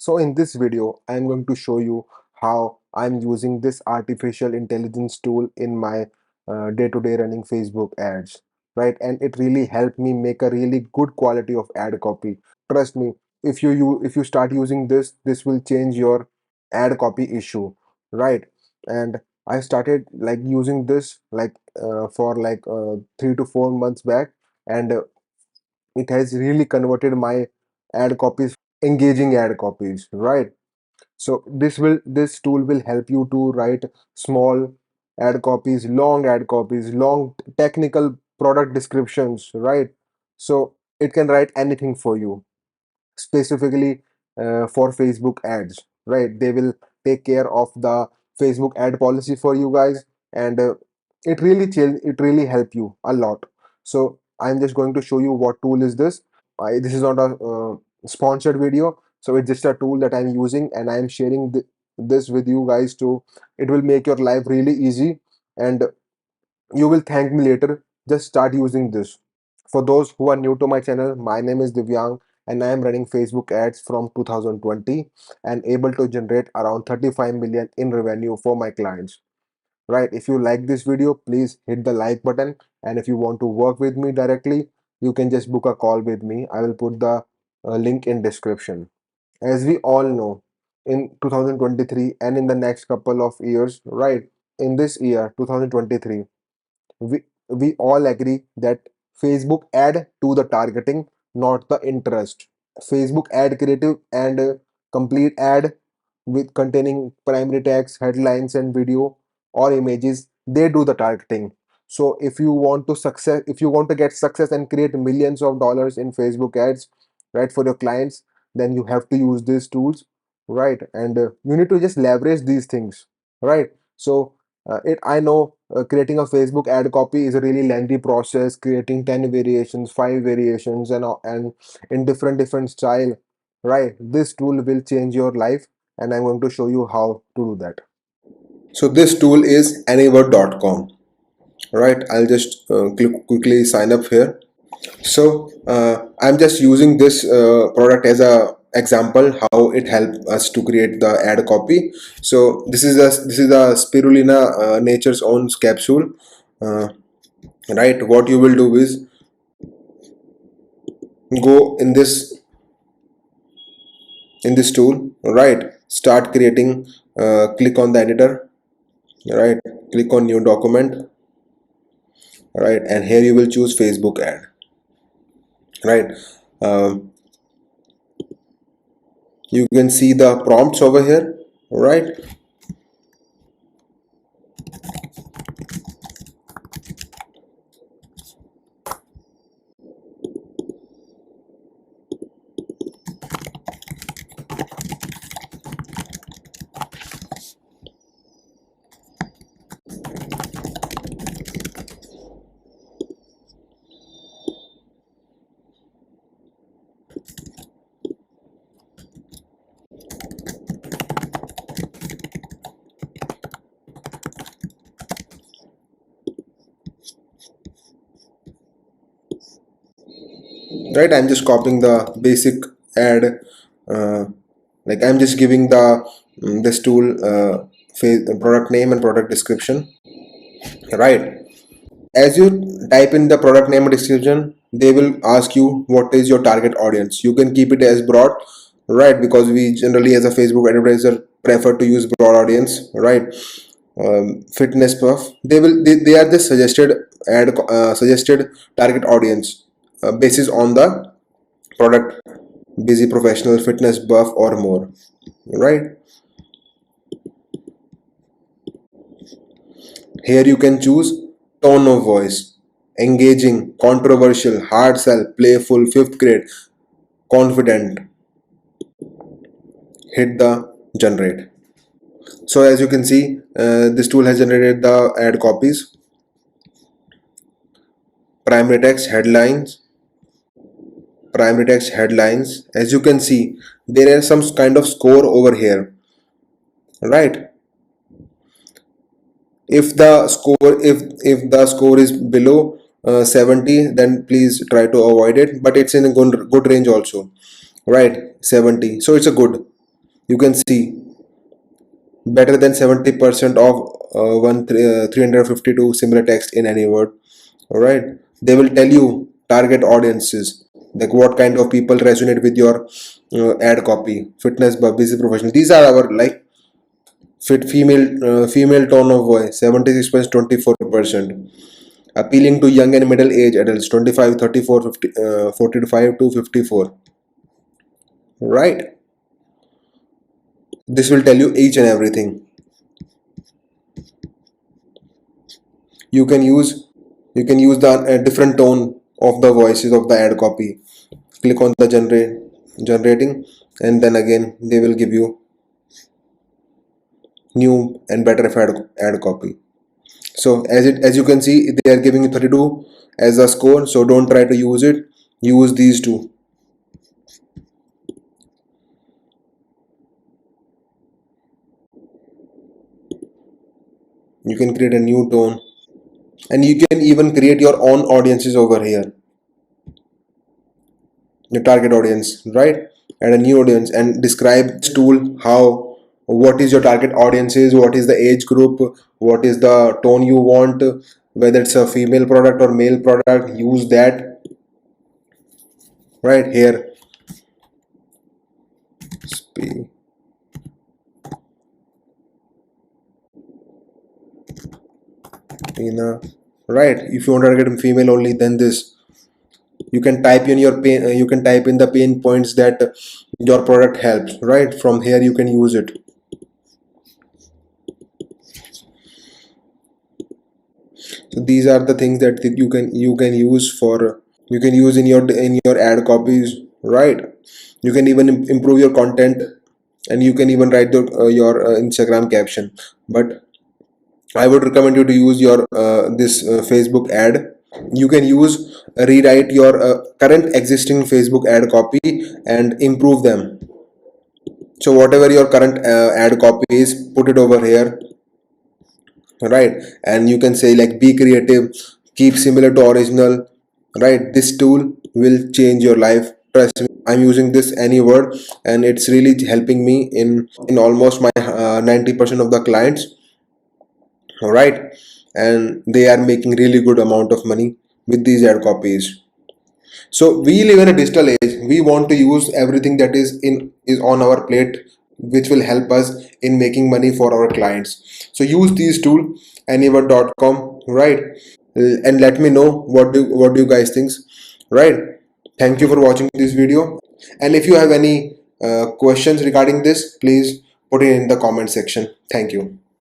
So in this video, I'm going to show you how I'm using this artificial intelligence tool in my day-to-day running Facebook ads, right? And it really helped me make a really good quality of ad copy. Trust me, if you start using this, this will change your ad copy issue, right? And I started like using this like for like 3 to 4 months back, and it has really converted my ad copies engaging ad copies, right? So this tool will help you to write small ad copies, long technical product descriptions, right? So it can write anything for you, specifically for Facebook ads, right? They will take care of the Facebook ad policy for you guys, and it really help you a lot. So I'm just going to show you what tool is this. This is not a sponsored video, so it's just a tool that I'm using, and I'm sharing this with you guys too. It will make your life really easy, and you will thank me later. Just start using this. For those who are new to my channel, my name is Divyang, and I am running Facebook ads from 2020 and able to generate around 35 million in revenue for my clients. Right? If you like this video, please hit the like button, and if you want to work with me directly, you can just book a call with me. I will put the link in description. As we all know, in 2023 and in the next couple of years, right? In this year, 2023, we all agree that Facebook add to the targeting, not the interest. Facebook ad creative and complete ad with containing primary text, headlines, and video or images, they do the targeting. So if you want to get success and create millions of dollars in Facebook ads, right, for your clients, then you have to use these tools, right? And you need to just leverage these things, right? So it I know creating a Facebook ad copy is a really lengthy process, creating 10 variations, 5 variations, and in different style, right? This tool will change your life, and I'm going to show you how to do that. So this tool is anywhere.com, right? I'll just quickly sign up here. So I'm just using this product as a example how it helped us to create the ad copy. So this is a spirulina nature's own capsule, uh, right? What you will do is go in this tool, right? Start creating, click on the editor, right? Click on new document, right? And here you will choose Facebook ad, right? um, you can see the prompts over here, right? Right, I'm just copying the basic ad, uh, like I'm just giving this tool product name and product description, right? As you type in the product name and description, they will ask you what is your target audience. You can keep it as broad, right? Because we generally as a Facebook advertiser prefer to use broad audience, right? Fitness buff, they are the suggested target audience basis on the product: busy professional, fitness buff, or more, right? Here you can choose tone of voice: engaging, controversial, hard sell, playful, fifth grade, confident. Hit the generate. So as you can see, this tool has generated the ad copies: primary text, headlines, primary text, headlines. As you can see, there is some kind of score over here, right? If the score is below 70, then please try to avoid it, but it's in a good range also, right? 70, so it's a good. You can see better than 70% of 352 similar text in any word. All right, they will tell you target audiences, like what kind of people resonate with your ad copy. Fitness, busy professional, these are our like fit female tone of voice 76% 24%, appealing to young and middle age adults 25 34 50 45 to 54. Right, this will tell you each and everything. You can use the different tone of the voices of the ad copy. Click on the generating, and then again they will give you new and better ad copy. So as you can see, they are giving you 32 as a score, so don't try to use it. Use these two. You can create a new tone, and you can even create your own audiences over here, your target audience, right? Add a new audience and describe this tool, how, what is your target audiences, what is the age group, what is the tone you want, whether it's a female product or male product. Use that right here. Right, if you want to target female only, then this, you can type in your pain, you can type in the pain points that your product helps. Right, from here you can use it. So these are the things that you can use for, you can use in your ad copies. Right, you can even improve your content, and you can even write your Instagram caption. But I would recommend you to use your this Facebook ad. You can use rewrite your current existing Facebook ad copy and improve them. So whatever your current ad copy is, put it over here. Right, and you can say like, be creative, keep similar to original. Right, this tool will change your life, trust me. I'm using this any word, and it's really helping me in almost my 90% of the clients. All right, and they are making really good amount of money with these ad copies. So we live in a digital age. We want to use everything that is on our plate, which will help us in making money for our clients. So use these tool, anyone.com, right? And let me know what do you guys think, right? Thank you for watching this video, and if you have any questions regarding this, please put it in the comment section. Thank you.